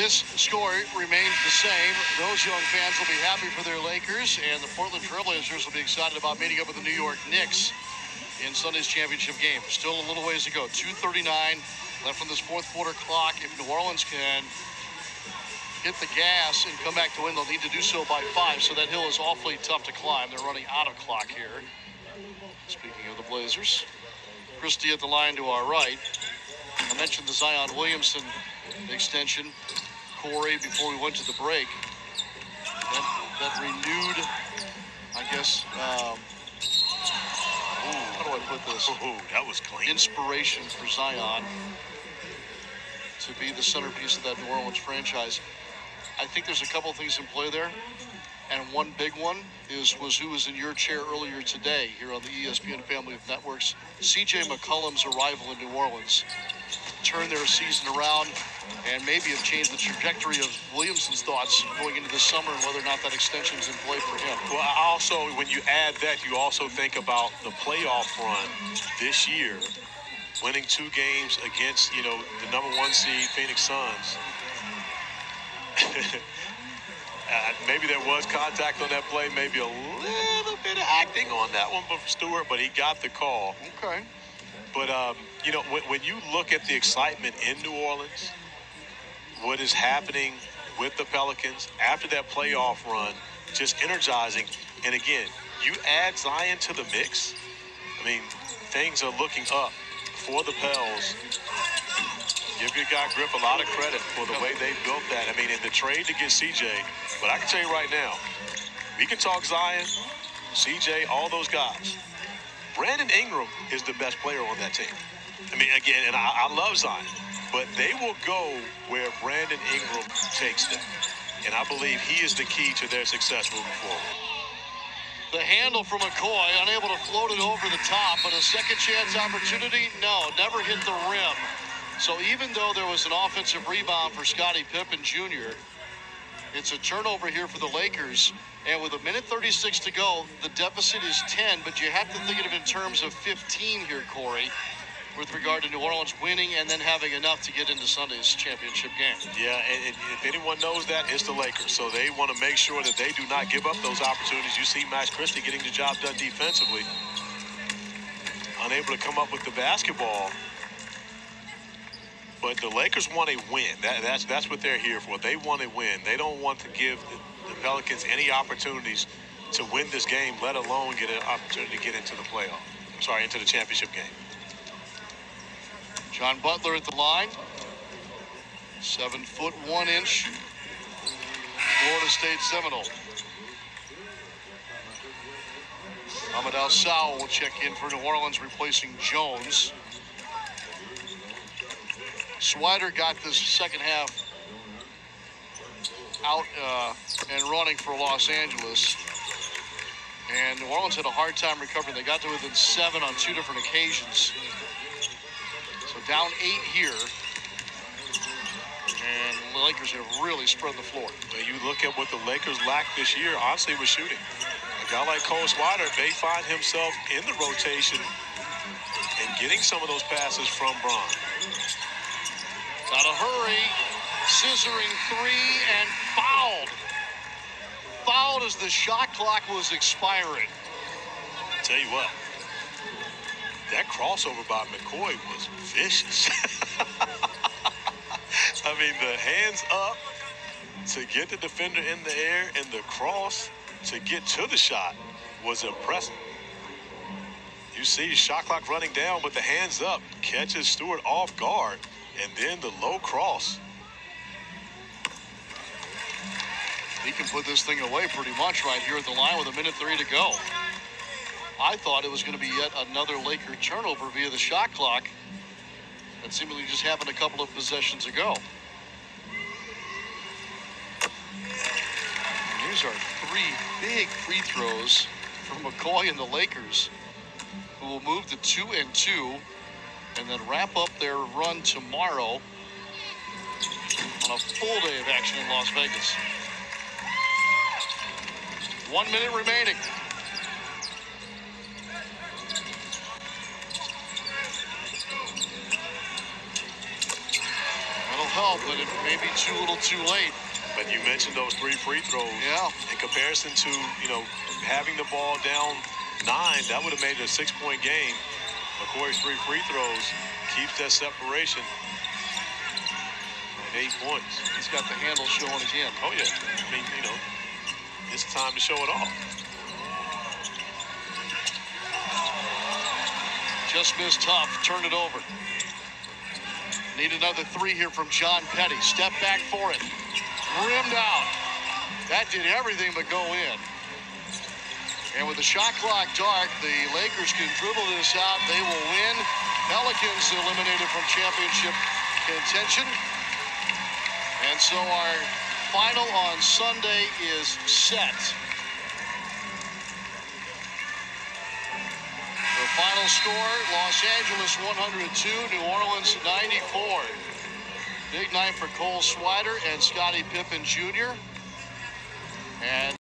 this story remains the same. Those young fans will be happy for their Lakers, and the Portland Trailblazers will be excited about meeting up with the New York Knicks in Sunday's championship game. Still a little ways to go. 2:39 left on this fourth quarter clock. If New Orleans can hit the gas and come back to win, they'll need to do so by 5. So that hill is awfully tough to climb. They're running out of clock here. Speaking of the Blazers, Christie at the line to our right. I mentioned the Zion Williamson extension, Corey, before we went to the break. That renewed, I guess, how do I put this? That was clean. Inspiration for Zion to be the centerpiece of that New Orleans franchise. I think there's a couple things in play there. And one big one was who was in your chair earlier today here on the ESPN family of networks. C.J. McCollum's arrival in New Orleans turned their season around and maybe have changed the trajectory of Williamson's thoughts going into the summer and whether or not that extension is in play for him. Well, also, when you add that, you also think about the playoff run this year, winning 2 games against, the #1 seed Phoenix Suns. Maybe there was contact on that play, maybe a little bit of acting on that one from Stewart, but he got the call. Okay. But, when you look at the excitement in New Orleans, what is happening with the Pelicans after that playoff run, just energizing. And again, you add Zion to the mix, things are looking up for the Pels. Give your guy Griff a lot of credit for the way they built that. In the trade to get CJ, but I can tell you right now, we can talk Zion, CJ, all those guys. Brandon Ingram is the best player on that team. Again, and I love Zion, but they will go where Brandon Ingram takes them. And I believe he is the key to their success moving forward. The handle from McCoy, unable to float it over the top, but a second chance opportunity? No, never hit the rim. So even though there was an offensive rebound for Scottie Pippen Jr., it's a turnover here for the Lakers. And with 1:36 to go, the deficit is 10, but you have to think of it in terms of 15 here, Corey, with regard to New Orleans winning and then having enough to get into Sunday's championship game. Yeah, and if anyone knows that, it's the Lakers. So they want to make sure that they do not give up those opportunities. You see Max Christie getting the job done defensively, unable to come up with the basketball. But the Lakers want a win. That's what they're here for. They want a win. They don't want to give the Pelicans any opportunities to win this game, let alone get an opportunity to get into the into the championship game. John Butler at the line. 7 foot 1 inch. Florida State Seminole. Ahmed Al-Saw will check in for New Orleans, replacing Jones. Swider got this second half out and running for Los Angeles. And New Orleans had a hard time recovering. They got to within 7 on 2 different occasions. So down 8 here. And the Lakers have really spread the floor. When you look at what the Lakers lacked this year, honestly, was shooting. A guy like Cole Swider may find himself in the rotation and getting some of those passes from Bron. Gotta hurry. Scissoring 3 and fouled. Fouled as the shot clock was expiring. Tell you what, that crossover by McCoy was vicious. The hands up to get the defender in the air and the cross to get to the shot was impressive. You see shot clock running down, but the hands up catches Stewart off guard, and then the low cross. He can put this thing away pretty much right here at the line with 1:03 to go. I thought it was going to be yet another Laker turnover via the shot clock. That seemingly just happened a couple of possessions ago. And these are 3 big free throws from McCoy and the Lakers, who will move to 2-2 and then wrap up their run tomorrow on a full day of action in Las Vegas. 1 minute remaining. That'll help, but it may be too little too late. But you mentioned those 3 free throws. Yeah. In comparison to, having the ball down 9, that would have made it a 6-point game. McCoy's 3 free throws keeps that separation at 8 points. He's got the handle showing again. Oh, yeah. I mean, it's time to show it off. Just missed tough. Turned it over. Need another 3 here from John Petty. Step back for it. Rimmed out. That did everything but go in. And with the shot clock dark, the Lakers can dribble this out. They will win. Pelicans eliminated from championship contention. And so our final on Sunday is set. The final score, Los Angeles 102, New Orleans 94. Big night for Cole Swider and Scottie Pippen Jr.